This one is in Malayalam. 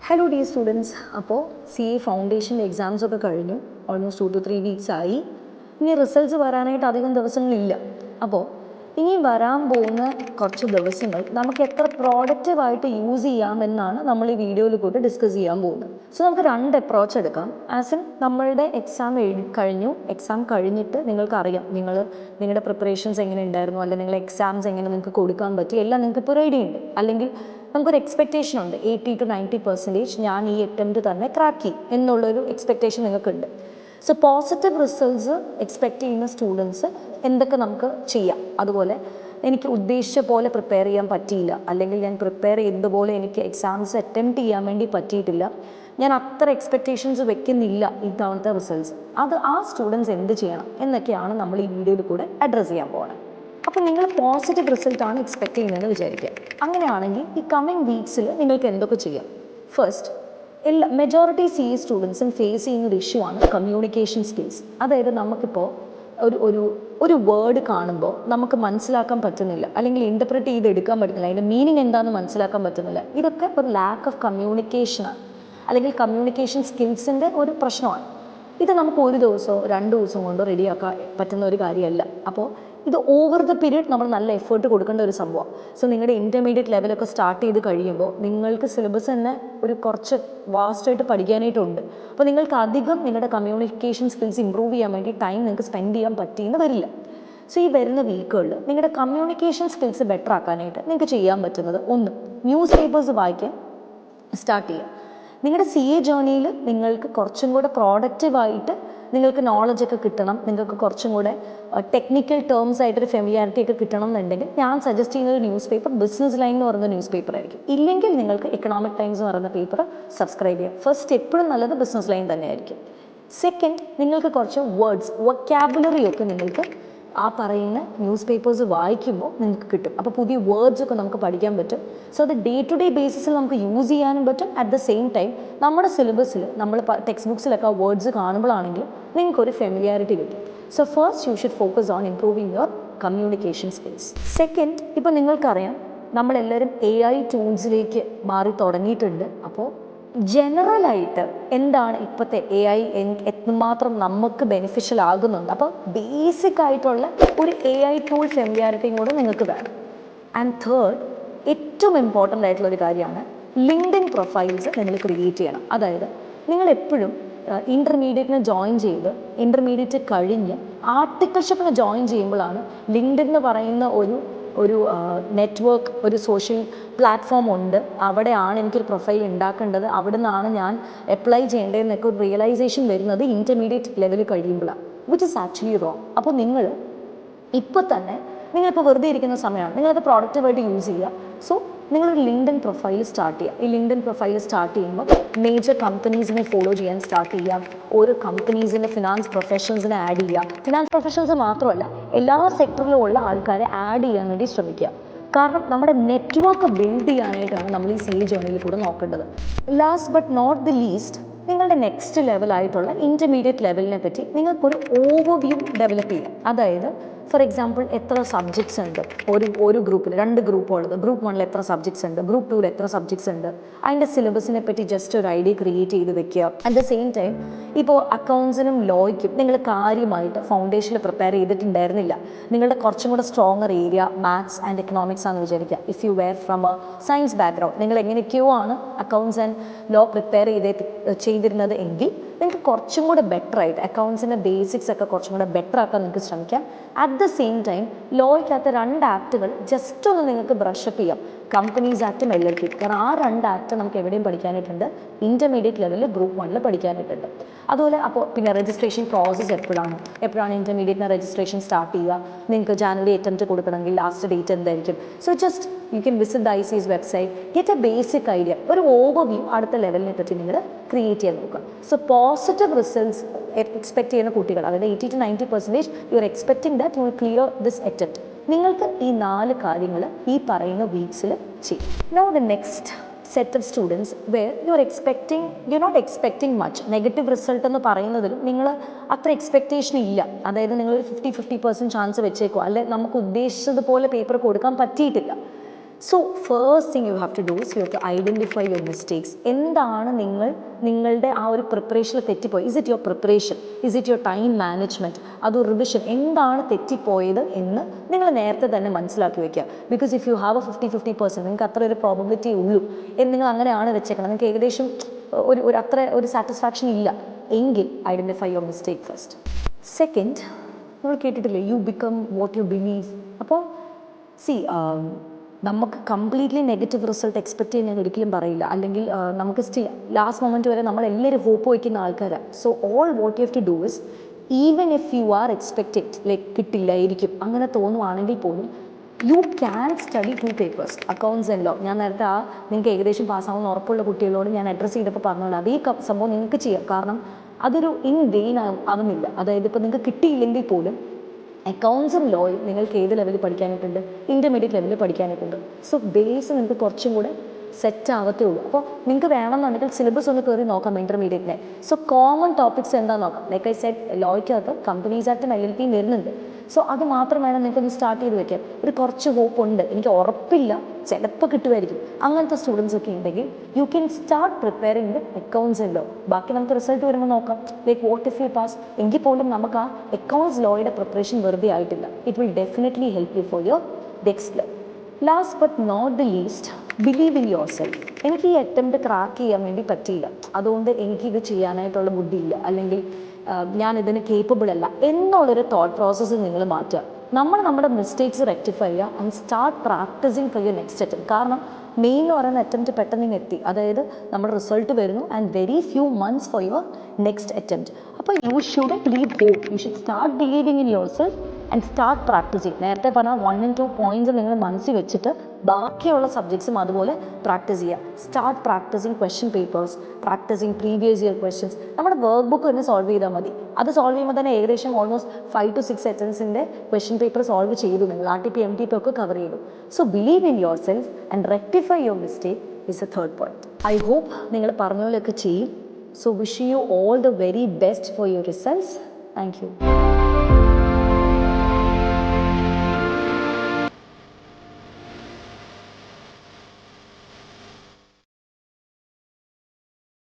Hello dear students. അപ്പോൾ CA ഫൗണ്ടേഷൻ എക്സാംസ് ഒക്കെ കഴിഞ്ഞു. ഓൾമോസ്റ്റ് 2 to 3 വീക്സ് ആയി. ഇനി റിസൾട്ട്സ് വരാനായിട്ട് അധികം ദിവസങ്ങളില്ല. അപ്പോൾ ഇനി വരാൻ പോകുന്ന കുറച്ച് ദിവസങ്ങൾ നമുക്ക് എത്ര പ്രോഡക്റ്റീവായിട്ട് യൂസ് ചെയ്യാമെന്നാണ് നമ്മൾ ഈ വീഡിയോയിൽ കൂടി ഡിസ്കസ് ചെയ്യാൻ പോകുന്നത്. സോ നമുക്ക് 2 അപ്രോച്ച് എടുക്കാം. ആസ് ഇൻ നമ്മളുടെ എക്സാം കഴിഞ്ഞിട്ട് നിങ്ങൾക്കറിയാം നിങ്ങളുടെ പ്രിപ്പറേഷൻസ് എങ്ങനെ ഉണ്ടായിരുന്നു, അല്ലെങ്കിൽ നിങ്ങളുടെ എക്സാംസ് എങ്ങനെ നിങ്ങൾക്ക് കൊടുക്കാൻ പറ്റി, എല്ലാം നിങ്ങൾക്ക് ഇപ്പോൾ റെഡി ഉണ്ട്. അല്ലെങ്കിൽ നമുക്കൊരു എക്സ്പെക്റ്റേഷൻ ഉണ്ട്, 80 to 90% ഞാൻ ഈ അറ്റംപ്റ്റ് തന്നെ ക്രാക്ക് ചെയ്യും എന്നുള്ളൊരു എക്സ്പെക്റ്റേഷൻ നിങ്ങൾക്കുണ്ട്. സോ പോസിറ്റീവ് റിസൾട്ട്സ് എക്സ്പെക്റ്റ് ചെയ്യുന്ന സ്റ്റുഡൻസ് എന്തൊക്കെ നമുക്ക് ചെയ്യാം. അതുപോലെ എനിക്ക് ഉദ്ദേശിച്ച പോലെ പ്രിപ്പയർ ചെയ്യാൻ പറ്റിയില്ല, അല്ലെങ്കിൽ ഞാൻ പ്രിപ്പയർ ചെയ്തതുപോലെ എനിക്ക് എക്സാംസ് അറ്റംപ്റ്റ് ചെയ്യാൻ വേണ്ടി പറ്റിയിട്ടില്ല, ഞാൻ അത്ര എക്സ്പെക്റ്റേഷൻസ് വെക്കുന്നില്ല ഇത്തവണത്തെ റിസൾട്ട്സ്, ആ സ്റ്റുഡൻസ് എന്ത് ചെയ്യണം എന്നൊക്കെയാണ് നമ്മൾ ഈ വീഡിയോയിൽ കൂടെ അഡ്രസ്സ് ചെയ്യാൻ പോകുന്നത്. അപ്പോൾ നിങ്ങൾ പോസിറ്റീവ് റിസൾട്ടാണ് എക്സ്പെക്റ്റ് ചെയ്യുന്നതെന്ന് വിചാരിക്കുക. അങ്ങനെയാണെങ്കിൽ ഈ കമ്മിങ് വീക്സിൽ നിങ്ങൾക്ക് എന്തൊക്കെ ചെയ്യാം? ഫസ്റ്റ്, മെജോറിറ്റി CA സ്റ്റുഡൻസും ഫേസ് ചെയ്യുന്നൊരു ഇഷ്യൂ ആണ് കമ്മ്യൂണിക്കേഷൻ സ്കിൽസ്. അതായത് നമുക്കിപ്പോൾ ഒരു വേർഡ് കാണുമ്പോൾ നമുക്ക് മനസ്സിലാക്കാൻ പറ്റുന്നില്ല, അല്ലെങ്കിൽ ഇൻ്റർപ്രറ്റ് ചെയ്തെടുക്കാൻ പറ്റുന്നില്ല, അതിൻ്റെ മീനിങ് എന്താണെന്ന് മനസ്സിലാക്കാൻ പറ്റുന്നില്ല. ഇതൊക്കെ ഒരു ലാക്ക് ഓഫ് കമ്മ്യൂണിക്കേഷനാണ്, അല്ലെങ്കിൽ കമ്മ്യൂണിക്കേഷൻ സ്കിൽസിൻ്റെ ഒരു പ്രശ്നമാണ്. ഇത് നമുക്ക് ഒരു ദിവസമോ 2 ദിവസം കൊണ്ടോ റെഡിയാക്കാൻ പറ്റുന്ന ഒരു കാര്യമല്ല. അപ്പോൾ ഇത് ഓവർ ദ പീരീഡ് നമ്മൾ നല്ല എഫേർട്ട് കൊടുക്കേണ്ട ഒരു സംഭവമാണ്. സോ നിങ്ങളുടെ ഇൻ്റർമീഡിയറ്റ് ലെവലൊക്കെ സ്റ്റാർട്ട് ചെയ്ത് കഴിയുമ്പോൾ നിങ്ങൾക്ക് സിലബസ് തന്നെ കുറച്ച് വാസ്റ്റായിട്ട് പഠിക്കാനായിട്ടുണ്ട്. അപ്പോൾ നിങ്ങൾക്ക് അധികം നിങ്ങളുടെ കമ്മ്യൂണിക്കേഷൻ സ്കിൽസ് ഇമ്പ്രൂവ് ചെയ്യാൻ വേണ്ടി ടൈം നിങ്ങൾക്ക് സ്പെൻഡ് ചെയ്യാൻ പറ്റിയെന്ന് വരില്ല. സോ ഈ വരുന്ന വീക്കുകളിൽ നിങ്ങളുടെ കമ്മ്യൂണിക്കേഷൻ സ്കിൽസ് ബെറ്റർ ആക്കാനായിട്ട് നിങ്ങൾക്ക് ചെയ്യാൻ പറ്റുന്നത്, ഒന്ന്, ന്യൂസ് പേപ്പേഴ്സ് വായിക്കാൻ സ്റ്റാർട്ട് ചെയ്യുക. നിങ്ങളുടെ CA ജേർണിയിൽ നിങ്ങൾക്ക് കുറച്ചും കൂടെ പ്രോഡക്റ്റീവായിട്ട് നിങ്ങൾക്ക് നോളജൊക്കെ കിട്ടണം, നിങ്ങൾക്ക് കുറച്ചും കൂടെ ടെക്നിക്കൽ ടേംസ് ആയിട്ടൊരു ഫെമിലിയാരിറ്റി ഒക്കെ കിട്ടണം എന്നുണ്ടെങ്കിൽ ഞാൻ സജസ്റ്റ് ചെയ്യുന്ന ഒരു ന്യൂസ് പേപ്പർ ബിസിനസ് ലൈൻ എന്ന് പറയുന്ന ന്യൂസ് പേപ്പർ ആയിരിക്കും. ഇല്ലെങ്കിൽ നിങ്ങൾക്ക് എക്കണോമിക് ടൈംസ് എന്ന് പറയുന്ന പേപ്പർ സബ്സ്ക്രൈബ് ചെയ്യാം. ഫസ്റ്റ് എപ്പോഴും നല്ലത് ബിസിനസ് ലൈൻ തന്നെയായിരിക്കും. സെക്കൻഡ്, നിങ്ങൾക്ക് കുറച്ച് വേർഡ്സ്, വൊക്കാബുലറി ഒക്കെ നിങ്ങൾക്ക് ആ പറയുന്ന ന്യൂസ് പേപ്പേഴ്സ് വായിക്കുമ്പോൾ നിങ്ങൾക്ക് കിട്ടും. അപ്പോൾ പുതിയ വേർഡ്സ് ഒക്കെ നമുക്ക് പഠിക്കാൻ പറ്റും. സോ അത് ഡേ ടു ഡേ ബേസിസിൽ നമുക്ക് യൂസ് ചെയ്യാനും പറ്റും. അറ്റ് ദ സെയിം ടൈം നമ്മുടെ സിലബസിൽ നമ്മൾ ടെക്സ്റ്റ് ബുക്സിലൊക്കെ ആ വേർഡ്സ് കാണുമ്പോഴാണെങ്കിലും നിങ്ങൾക്കൊരു ഫെമിലിയാരിറ്റി കിട്ടും. So first you should focus on improving your communication skills. Second, ഇപ്പോൾ നിങ്ങൾക്കറിയാം നമ്മളെല്ലാവരും AI ടൂൾസിലേക്ക് മാറി തുടങ്ങിയിട്ടുണ്ട്. അപ്പോൾ ജനറലായിട്ട് എന്താണ് ഇപ്പോഴത്തെ AI എത്രമാത്രം നമുക്ക് ബെനിഫിഷ്യൽ ആകുന്നുണ്ട്, അപ്പോൾ ബേസിക് ആയിട്ടുള്ള ഒരു AI ടൂൾ ഫെമിലിയാരിറ്റിയും കൂടെ നിങ്ങൾക്ക് വേണം. ആൻഡ് തേർഡ്, ഏറ്റവും ഇമ്പോർട്ടൻ്റ് ആയിട്ടുള്ള ഒരു കാര്യമാണ് ലിങ്ക്ഡിൻ പ്രൊഫൈൽസ് നിങ്ങൾ ക്രിയേറ്റ് ചെയ്യണം. അതായത് നിങ്ങൾ എപ്പോഴും ഇൻ്റർമീഡിയറ്റിന് ജോയിൻ ചെയ്ത് ഇൻ്റർമീഡിയറ്റ് കഴിഞ്ഞ് ആർട്ടിക്കിൾഷിപ്പിന് ജോയിൻ ചെയ്യുമ്പോഴാണ് ലിങ്ക്ഡിൻ എന്ന് പറയുന്ന ഒരു നെറ്റ്വർക്ക്, ഒരു സോഷ്യൽ പ്ലാറ്റ്ഫോം ഉണ്ട്, അവിടെയാണ് എനിക്കൊരു പ്രൊഫൈൽ ഉണ്ടാക്കേണ്ടത്, അവിടെ നിന്നാണ് ഞാൻ അപ്ലൈ ചെയ്യേണ്ടതെന്നൊക്കെ ഒരു റിയലൈസേഷൻ വരുന്നത് ഇൻ്റർമീഡിയറ്റ് ലെവൽ കഴിയുമ്പോഴാണ്, വിച്ച് ഇസ് ആക്ച്വലി റോങ്. അപ്പോൾ നിങ്ങൾ ഇപ്പോൾ തന്നെ നിങ്ങളിപ്പോൾ വെറുതെ ഇരിക്കുന്ന സമയമാണ്, നിങ്ങളത് പ്രോഡക്റ്റീവായിട്ട് യൂസ് ചെയ്യുക. സോ നിങ്ങളൊരു ലിങ്ക്ഡിൻ പ്രൊഫൈൽ സ്റ്റാർട്ട് ചെയ്യുക. ഈ ലിങ്ക്ഡിൻ പ്രൊഫൈൽ സ്റ്റാർട്ട് ചെയ്യുമ്പോൾ മേജർ കമ്പനീസിനെ ഫോളോ ചെയ്യാൻ സ്റ്റാർട്ട് ചെയ്യാം. ഓരോ കമ്പനീസിൻ്റെ ഫിനാൻസ് പ്രൊഫഷണൽസിനെ ആഡ് ചെയ്യുക. ഫിനാൻസ് പ്രൊഫഷണൽസ് മാത്രമല്ല, എല്ലാ സെക്ടറിലും ഉള്ള ആൾക്കാരെ ആഡ് ചെയ്യാൻ വേണ്ടി ശ്രമിക്കുക. കാരണം നമ്മുടെ നെറ്റ്വർക്ക് ബിൽഡ് ചെയ്യാനായിട്ടാണ് നമ്മൾ ഈ CA ജേർണിയിൽ കൂടെ നോക്കേണ്ടത്. Last but not the least, നിങ്ങളുടെ നെക്സ്റ്റ് ലെവലായിട്ടുള്ള ഇൻ്റർമീഡിയറ്റ് ലെവലിനെ പറ്റി നിങ്ങൾക്കൊരു ഓവർവ്യൂ ഡെവലപ്പ് ചെയ്യുക. അതായത് ഫോർ എക്സാമ്പിൾ എത്ര സബ്ജക്ട്സ് ഉണ്ട് ഒരു ഗ്രൂപ്പിൽ, 2 ഗ്രൂപ്പുള്ളത്, ഗ്രൂപ്പ് 1 എത്ര സബ്ജക്ട്സ് ഉണ്ട്, ഗ്രൂപ്പ് 2 എത്ര സബ്ജക്ട്സ് ഉണ്ട്, അതിൻ്റെ സിലബസിനെ പറ്റി ജസ്റ്റ് ഒരു ഐഡിയ ക്രിയേറ്റ് ചെയ്ത് വെക്കുക. അറ്റ് ദ സെയിം ടൈം ഇപ്പോൾ അക്കൗണ്ട്സിനും ലോയ്ക്കും നിങ്ങൾ കാര്യമായിട്ട് ഫൗണ്ടേഷനിൽ പ്രിപ്പയർ ചെയ്തിട്ടുണ്ടായിരുന്നില്ല, നിങ്ങളുടെ കുറച്ചും കൂടെ stronger area maths and economics ആണെന്ന് വിചാരിക്കുക. If you were from a science background, നിങ്ങൾ എങ്ങനെയൊക്കെയോ ആണ് അക്കൗണ്ട്സ് ആൻഡ് ലോ പ്രിപ്പയർ ചെയ്തിരുന്നത് എങ്കിൽ നിങ്ങൾക്ക് കുറച്ചും കൂടെ ബെറ്റർ ആയിട്ട് അക്കൗണ്ട്സിൻ്റെ ബേസിക്സ് ഒക്കെ കുറച്ചും കൂടെ ബെറ്റർ ആക്കാൻ നിങ്ങൾക്ക് ശ്രമിക്കാം. അറ്റ് ദ സെയിം ടൈം ലോയ്ക്കകത്ത് 2 ആക്റ്റുകൾ ജസ്റ്റ് ഒന്ന് നിങ്ങൾക്ക് ബ്രഷപ്പ് ചെയ്യാം, കമ്പനീസ് ആക്റ്റും LLP. കാരണം ആ 2 ആക്ട് നമുക്ക് എവിടെയും പഠിക്കാനായിട്ടുണ്ട്, ഇൻ്റർമീഡിയറ്റ് ലെവലിൽ ഗ്രൂപ്പ് 1 പഠിക്കാനായിട്ടുണ്ട്. അതുപോലെ അപ്പോൾ പിന്നെ രജിസ്ട്രേഷൻ പ്രോസസ്സ് എപ്പോഴാണ് ഇൻ്റർമീഡിയറ്റിന് രജിസ്ട്രേഷൻ സ്റ്റാർട്ട് ചെയ്യുക, നിങ്ങൾക്ക് ജാനുവരി അറ്റംപ്റ്റ് കൊടുക്കണമെങ്കിൽ ലാസ്റ്റ് ഡേറ്റ് എന്തായിരിക്കും. So just you can visit the ICA's website, get A basic idea, ഒരു ഓവർവ്യൂ അടുത്ത ലെവലിനെ പറ്റി നിങ്ങൾ ക്രിയേറ്റ് ചെയ്യാൻ നോക്കുക. സോ പോസിറ്റീവ് റിസൾട്ട്സ് എക്സ്പെക്ട് ചെയ്യുന്ന കുട്ടികൾ, അതായത് 80 to 90% you are expecting that you will clear this attempt. നിങ്ങൾക്ക് ഈ 4 കാര്യങ്ങൾ ഈ പറയുന്ന വീക്സിൽ ചെയ്യും. Now the next set of students where you not expecting much. Negative result എന്ന് പറയുന്നതിലും നിങ്ങൾ അത്ര എക്സ്പെക്റ്റേഷൻ ഇല്ല, അതായത് നിങ്ങളൊരു 50% ചാൻസ് വെച്ചേക്കോ, അല്ലെ നമുക്ക് ഉദ്ദേശിച്ചതുപോലെ പേപ്പർ കൊടുക്കാൻ പറ്റിയിട്ടില്ല. So first thing you have to do is you have to identify your mistakes. എന്താണ് നിങ്ങളുടെ ആ ഒരു പ്രിപ്പറേഷനിൽ തെറ്റിപ്പോയി? Is it your preparation? Is it your time management? അതോ റിവിഷൻ? എന്താണ് തെറ്റിപ്പോയത് എന്ന് നിങ്ങൾ നേരത്തെ തന്നെ മനസ്സിലാക്കി വയ്ക്കുക. Because if you have a 50-50%, നിങ്ങൾക്ക് അത്ര ഒരു പ്രോബബിലിറ്റി ഉള്ളൂ എന്ന് നിങ്ങൾ അങ്ങനെയാണ് വെച്ചേക്കണം, നിങ്ങൾക്ക് ഏകദേശം ഒരു സാറ്റിസ്ഫാക്ഷൻ ഇല്ല എങ്കിൽ identify your mistake first. Second, നമ്മൾ കേട്ടിട്ടില്ലേ you become what you believe. അപ്പോൾ നമുക്ക് കംപ്ലീറ്റ്ലി നെഗറ്റീവ് റിസൾട്ട് എക്സ്പെക്ട് ചെയ്യാൻ ഞാൻ ഒരിക്കലും പറയില്ല, അല്ലെങ്കിൽ നമുക്ക് ലാസ്റ്റ് മൊമെൻറ്റ് വരെ നമ്മളെല്ലാവരും ഹോപ്പ് വയ്ക്കുന്ന ആൾക്കാരാണ്. So all what you have to do is, even if you are expected like കിട്ടില്ലായിരിക്കും അങ്ങനെ തോന്നുവാണെങ്കിൽ പോലും you can study 2 papers, accounts and law. ഞാൻ നേരത്തെ നിങ്ങൾക്ക് ഏകദേശം പാസ്സാവുന്ന ഉറപ്പുള്ള കുട്ടികളോട് ഞാൻ അഡ്രസ്സ് ചെയ്തപ്പോൾ പറഞ്ഞോളൂ, അതേ സംഭവം നിങ്ങൾക്ക് ചെയ്യാം. കാരണം അതൊരു ഇൻ വെയിൻ ആവുന്നില്ല. അതായത് ഇപ്പോൾ നിങ്ങൾക്ക് കിട്ടിയില്ലെങ്കിൽ പോലും അക്കൗണ്ട്സും ലോയും നിങ്ങൾക്ക് ഏത് ലെവലിൽ പഠിക്കാനായിട്ടുണ്ട്? ഇൻ്റർമീഡിയറ്റ് ലെവലിൽ പഠിക്കാനായിട്ടുണ്ട്. സോ ബേസ് നിങ്ങൾക്ക് കുറച്ചും കൂടെ സെറ്റ് ആവത്തേ ഉള്ളൂ. അപ്പോൾ നിങ്ങൾക്ക് വേണമെന്നുണ്ടെങ്കിൽ സിലബസ് ഒന്ന് കയറി നോക്കാം ഇൻ്റർമീഡിയറ്റിനെ. സോ കോമൺ ടോപ്പിക്സ് എന്താണെന്ന് നോക്കാം. ലൈക്ക് ഐ സെഡ്, ലോയ്ക്കകത്ത് കമ്പനീസ് ആക്ടും LLP വരുന്നുണ്ട്. സോ അത് മാത്രം വേണം നിങ്ങൾക്കൊന്ന് സ്റ്റാർട്ട് ചെയ്ത് വെക്കാൻ. ഒരു കുറച്ച് ഹോപ്പ് ഉണ്ട്, എനിക്ക് ഉറപ്പില്ല, ചിലപ്പോൾ കിട്ടുമായിരിക്കും. അങ്ങനത്തെ സ്റ്റുഡൻസ് ഒക്കെ ഉണ്ടെങ്കിൽ you can start preparing the accounts and law. ബാക്കി നമുക്ക് റിസൾട്ട് വരുമ്പോൾ നോക്കാം. Like what if you pass, എങ്കിൽ പോലും നമുക്ക് ആ അക്കൗണ്ട്സ് ലോയുടെ പ്രിപ്പറേഷൻ വെറുതെ ആയിട്ടില്ല. It will definitely help you for your next level. Last but not the least, believe in yourself. എനിക്ക് ഈ അറ്റംപ്റ്റ് ക്രാക്ക് ചെയ്യാൻ വേണ്ടി പറ്റിയില്ല, അതുകൊണ്ട് എനിക്കിത് ചെയ്യാനായിട്ടുള്ള ബുദ്ധിയില്ല, അല്ലെങ്കിൽ ഞാനിതിന് കേപ്പബിൾ അല്ല എന്നുള്ളൊരു തോട്ട് പ്രോസസ്സ് നിങ്ങൾ മാറ്റുക. നമ്മുടെ മിസ്റ്റേക്സ് റെക്ടിഫൈ ചെയ്യുക and start practising for your next attempt. കാരണം മെയിൻ എന്ന് പറയുന്ന അറ്റംപ്റ്റ് പെട്ടെന്ന് ഇങ്ങ് എത്തി, അതായത് നമ്മുടെ റിസൾട്ട് വരുന്നു and very few months for your next attempt. അപ്പോൾ you shouldn't leave hope, your should start believing in yourself and start practising. നേരത്തെ പറഞ്ഞ 1 and 2 പോയിന്റ്സ് നിങ്ങൾ മനസ്സിൽ വെച്ചിട്ട് ബാക്കിയുള്ള സബ്ജക്ട്സും അതുപോലെ പ്രാക്ടീസ് ചെയ്യുക. Start practising question papers, practising previous year questions. നമ്മുടെ വർക്ക് ബുക്ക് തന്നെ സോൾവ് ചെയ്താൽ മതി. അത് സോൾവ് ചെയ്യുമ്പോൾ തന്നെ ഏകദേശം ഓൾമോസ്റ്റ് 5 to 6 അറ്റംപ്റ്റ്സിൻ്റെ ക്വസ്റ്റ്യൻ പേപ്പർ സോൾവ് ചെയ്തു നിങ്ങൾ. RTP MTP ഒക്കെ കവർ ചെയ്തു. So believe in yourself and rectify your mistake is a third point. I hope നിങ്ങൾ പറഞ്ഞ പോലെയൊക്കെ ചെയ്യും. So wish you all the very best for your results. Thank U.